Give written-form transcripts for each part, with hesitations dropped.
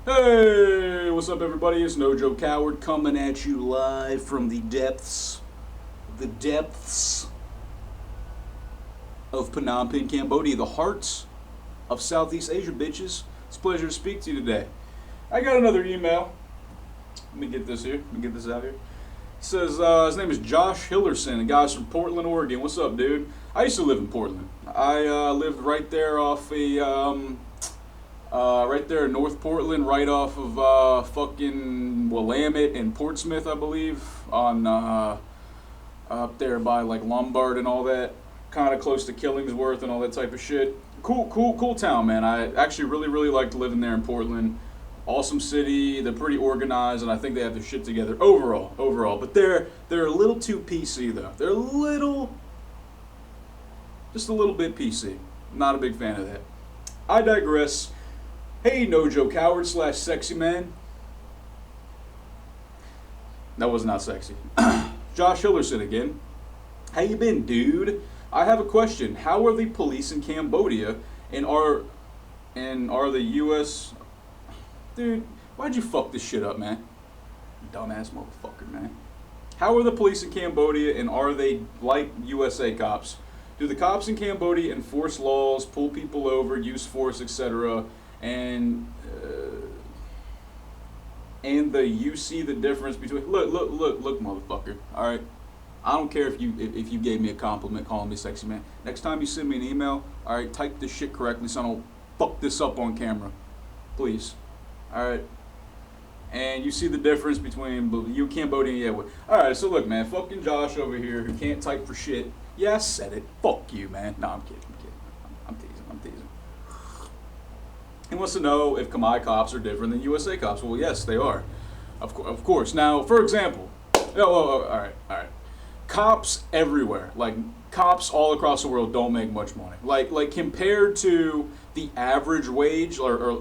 Hey, what's up, everybody? It's No Joe Coward coming at you live from the depths of Phnom Penh, Cambodia, the heart of Southeast Asia, bitches. It's a pleasure to speak to you today. I got another email. Let me get this here. Let me get this out here. It says his name is Josh Hillerson. The guy's from Portland, Oregon. What's up, dude? I used to live in Portland. I lived right there off right there in North Portland, right off of fucking Willamette and Portsmouth, I believe, on up there by like Lombard and all that, kind of close to Killingsworth and all that type of shit. Cool town, man. I actually really liked living there in Portland. Awesome city. They're pretty organized, and I think they have their shit together overall. But they're a little too PC though. They're just a little bit PC. Not a big fan of that. I digress. Hey, No Joe Coward / Sexy Man. That was not sexy. Josh Hillerson again. How you been, dude? I have a question. How are the police in Cambodia, and are the U.S. Dude, why'd you fuck this shit up, man? Dumbass motherfucker, man. How are the police in Cambodia, and are they like USA cops? Do the cops in Cambodia enforce laws, pull people over, use force, etc.? And you see the difference between look, motherfucker. All right, I don't care if you gave me a compliment calling me sexy man. Next time you send me an email, all right, type this shit correctly so I don't fuck this up on camera, please. All right. And you see the difference between you Cambodian, yeah. All right, so look, man, fucking Josh over here who can't type for shit. Yeah, I said it. Fuck you, man. No, I'm kidding. I'm teasing. He wants to know if Khmer cops are different than USA cops. Well, yes, they are. Of course. Now, for example, all right. Cops everywhere, like cops all across the world, don't make much money. Like compared to the average wage or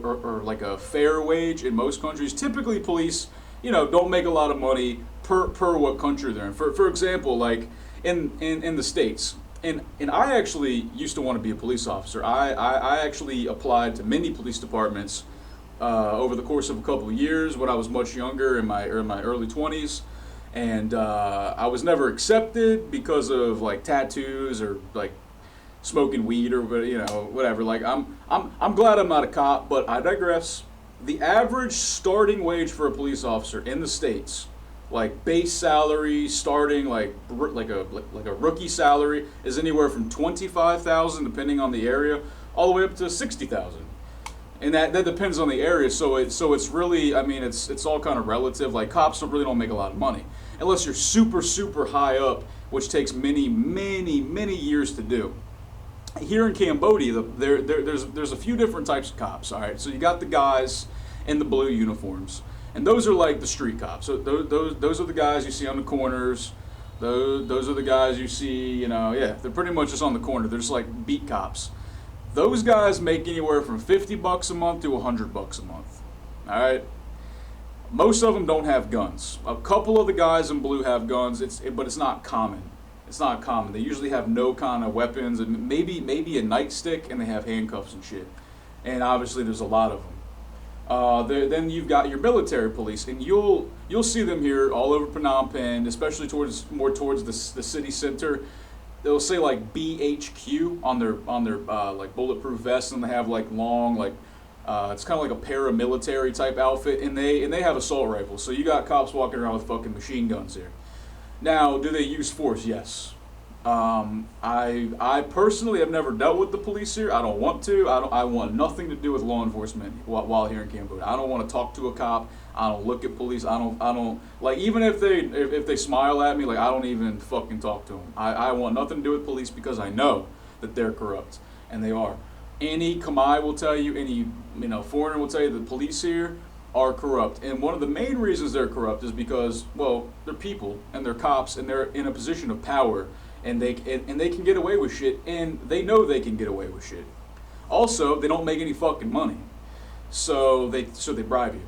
like a fair wage in most countries, typically police, don't make a lot of money per what country they're in. For example, like in the States. And I actually used to want to be a police officer. I actually applied to many police departments over the course of a couple of years when I was much younger, in my early 20s, and I was never accepted because of like tattoos or like smoking weed or whatever. Like I'm glad I'm not a cop, but I digress. The average starting wage for a police officer in the States, like base salary starting like a rookie salary, is anywhere from $25,000 depending on the area, all the way up to $60,000, and that depends on the area. So it's really, I mean, it's all kind of relative. Like cops really don't make a lot of money unless you're super high up, which takes many years to do. Here in Cambodia, there's a few different types of cops. All right, so you got the guys in the blue uniforms. And those are like the street cops. So those are the guys you see on the corners. Those are the guys you see, they're pretty much just on the corner. They're just like beat cops. Those guys make anywhere from $50 a month to $100 a month. All right. Most of them don't have guns. A couple of the guys in blue have guns. But it's not common. It's not common. They usually have no kind of weapons, and maybe a nightstick, and they have handcuffs and shit. And obviously there's a lot of them. Then you've got your military police, and you'll see them here all over Phnom Penh, especially more towards the city center. They'll say like BHQ on their like bulletproof vests, and they have like long it's kind of like a paramilitary type outfit, and they have assault rifles. So you got cops walking around with fucking machine guns here. Now, do they use force? Yes. I personally have never dealt with the police here. I don't want to. I want nothing to do with law enforcement while here in Cambodia. I don't want to talk to a cop. I don't look at police. I don't like, even if they smile at me, like, I don't even fucking talk to them. I want nothing to do with police because I know that they're corrupt, and they are. Any Khmer will tell you, any foreigner will tell you, the police here are corrupt. And one of the main reasons they're corrupt is because, well, they're people and they're cops and they're in a position of power. And they can get away with shit, and they know they can get away with shit. Also, they don't make any fucking money, so they bribe you.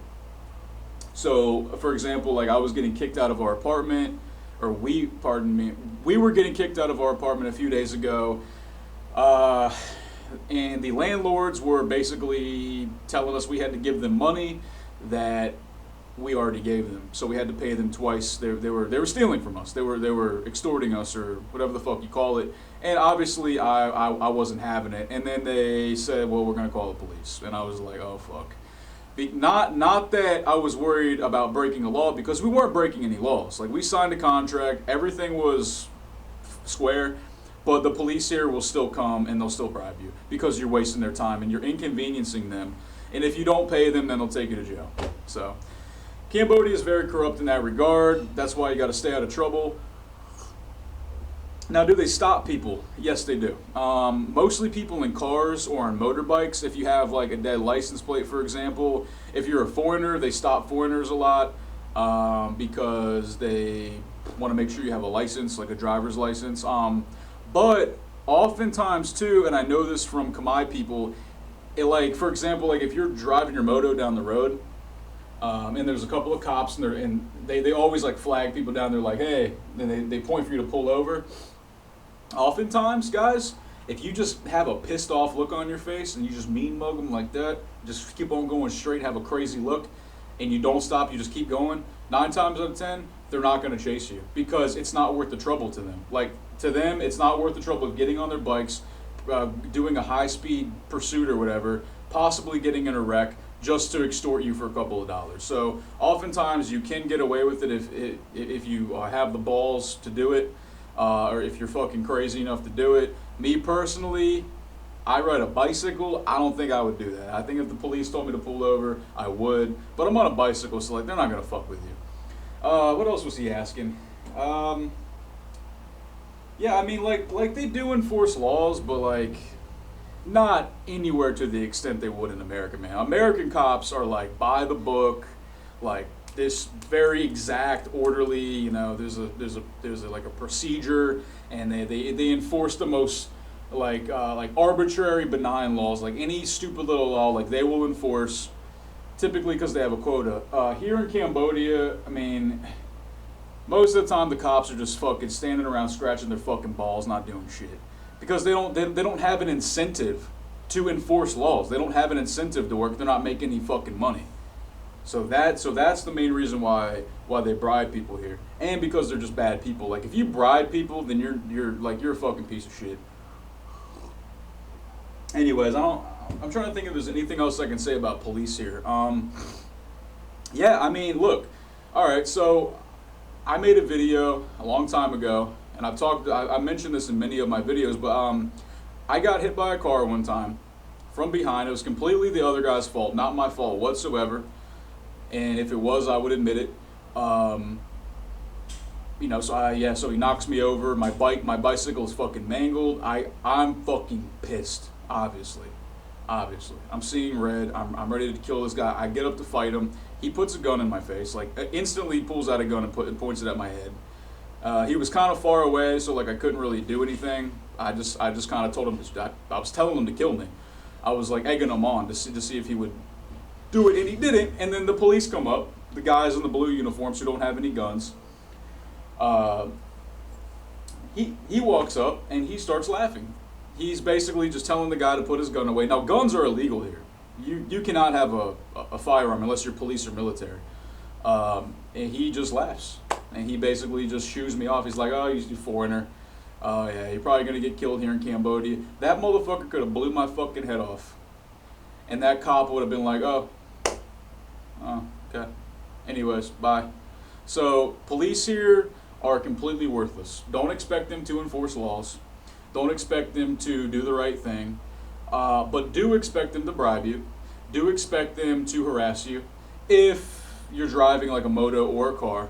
So, for example, like I was getting kicked out of our apartment, we were getting kicked out of our apartment a few days ago, and the landlords were basically telling us we had to give them money that we already gave them. So we had to pay them twice. They were stealing from us. They were extorting us, or whatever the fuck you call it. And obviously I wasn't having it. And then they said, well, we're gonna call the police. And I was like, oh fuck. Not that I was worried about breaking a law, because we weren't breaking any laws. Like, we signed a contract, everything was square, but the police here will still come and they'll still bribe you because you're wasting their time and you're inconveniencing them. And if you don't pay them, then they'll take you to jail. So Cambodia is very corrupt in that regard. That's why you got to stay out of trouble. Now, do they stop people? Yes, they do. Mostly people in cars or on motorbikes. If you have like a dead license plate, for example, if you're a foreigner, they stop foreigners a lot because they want to make sure you have a license, like a driver's license. But oftentimes too, and I know this from Khmer people, like, for example, like if you're driving your moto down the road, and there's a couple of cops, and they always like flag people down there, like, hey, then they point for you to pull over. Oftentimes, guys, if you just have a pissed off look on your face and you just mean mug them like that, just keep on going straight, have a crazy look, and you don't stop, you just keep going, 9 times out of 10, they're not going to chase you, because it's not worth the trouble to them. Like, to them, it's not worth the trouble of getting on their bikes, doing a high-speed pursuit or whatever, possibly getting in a wreck, just to extort you for a couple of dollars. So oftentimes you can get away with it if you have the balls to do it, or if you're fucking crazy enough to do it. Me personally, I ride a bicycle. I don't think I would do that. I think if the police told me to pull over, I would. But I'm on a bicycle, so like, they're not gonna fuck with you. What else was he asking? Yeah, I mean, like they do enforce laws, but like, not anywhere to the extent they would in America, man. American cops are like by the book, like this very exact, orderly. You know, there's a like a procedure, and they enforce the most like arbitrary, benign laws. Like any stupid little law, like they will enforce, typically because they have a quota. Here in Cambodia, I mean, most of the time the cops are just fucking standing around scratching their fucking balls, not doing shit. Because they don't have an incentive to enforce laws. They don't have an incentive to work. They're not making any fucking money. So that's the main reason why they bribe people here, and because they're just bad people. Like if you bribe people, then you're a fucking piece of shit. Anyways, I'm trying to think if there's anything else I can say about police here. Yeah, I mean, look. All right, so I made a video a long time ago. And I mentioned this in many of my videos, but I got hit by a car one time from behind. It was completely the other guy's fault, not my fault whatsoever. And if it was, I would admit it. You know, so he knocks me over. My bicycle is fucking mangled. I'm fucking pissed, obviously. I'm seeing red. I'm ready to kill this guy. I get up to fight him. He puts a gun in my face. Like, instantly pulls out a gun and points it at my head. He was kind of far away, so like I couldn't really do anything. I just kind of told him I was telling him to kill me. I was like egging him on to see if he would do it, and he didn't. And then the police come up, the guys in the blue uniforms who don't have any guns. He walks up and he starts laughing. He's basically just telling the guy to put his gun away. Now, guns are illegal here. You cannot have a firearm unless you're police or military. And he just laughs. And he basically just shoos me off. He's like, oh, you're a foreigner. Oh, yeah, you're probably going to get killed here in Cambodia. That motherfucker could have blew my fucking head off. And that cop would have been like, oh, okay. Anyways, bye. So, police here are completely worthless. Don't expect them to enforce laws. Don't expect them to do the right thing. But do expect them to bribe you. Do expect them to harass you if you're driving like a moto or a car.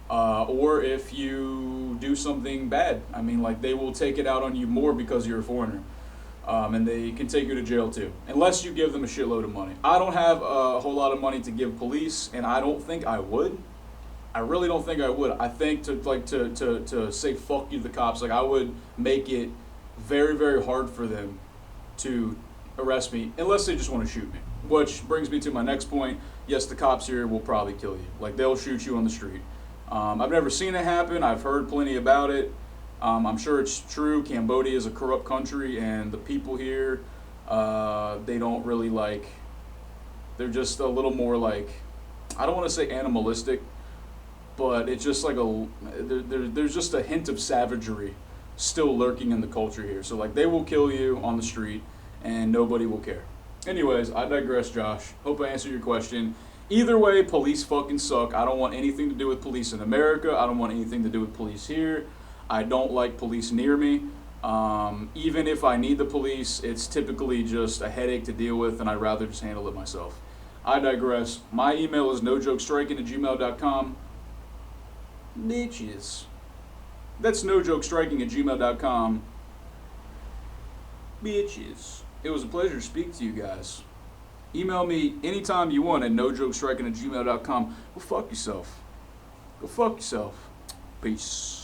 Or if you do something bad. I mean, like, they will take it out on you more because you're a foreigner. And they can take you to jail too, unless you give them a shitload of money. I don't have a whole lot of money to give police, and I don't think I would. I really don't think I would. I think to say fuck you to the cops, like, I would make it very, very hard for them to arrest me, unless they just want to shoot me. Which brings me to my next point. Yes, the cops here will probably kill you. Like, they'll shoot you on the street. I've never seen it happen. I've heard plenty about it. I'm sure it's true. Cambodia is a corrupt country, and the people here, they don't really like, they're just a little more like I don't want to say animalistic, but it's just like there's just a hint of savagery still lurking in the culture here. So like they will kill you on the street and nobody will care. Anyways, I digress, Josh. Hope I answered your question. Either way, police fucking suck. I don't want anything to do with police in America. I don't want anything to do with police here. I don't like police near me. Even if I need the police, it's typically just a headache to deal with, and I'd rather just handle it myself. I digress. My email is nojokestriking@gmail.com. Bitches. That's nojokestriking@gmail.com. Bitches. It was a pleasure to speak to you guys. Email me anytime you want at nojokestriking@gmail.com. Go fuck yourself. Go fuck yourself. Peace.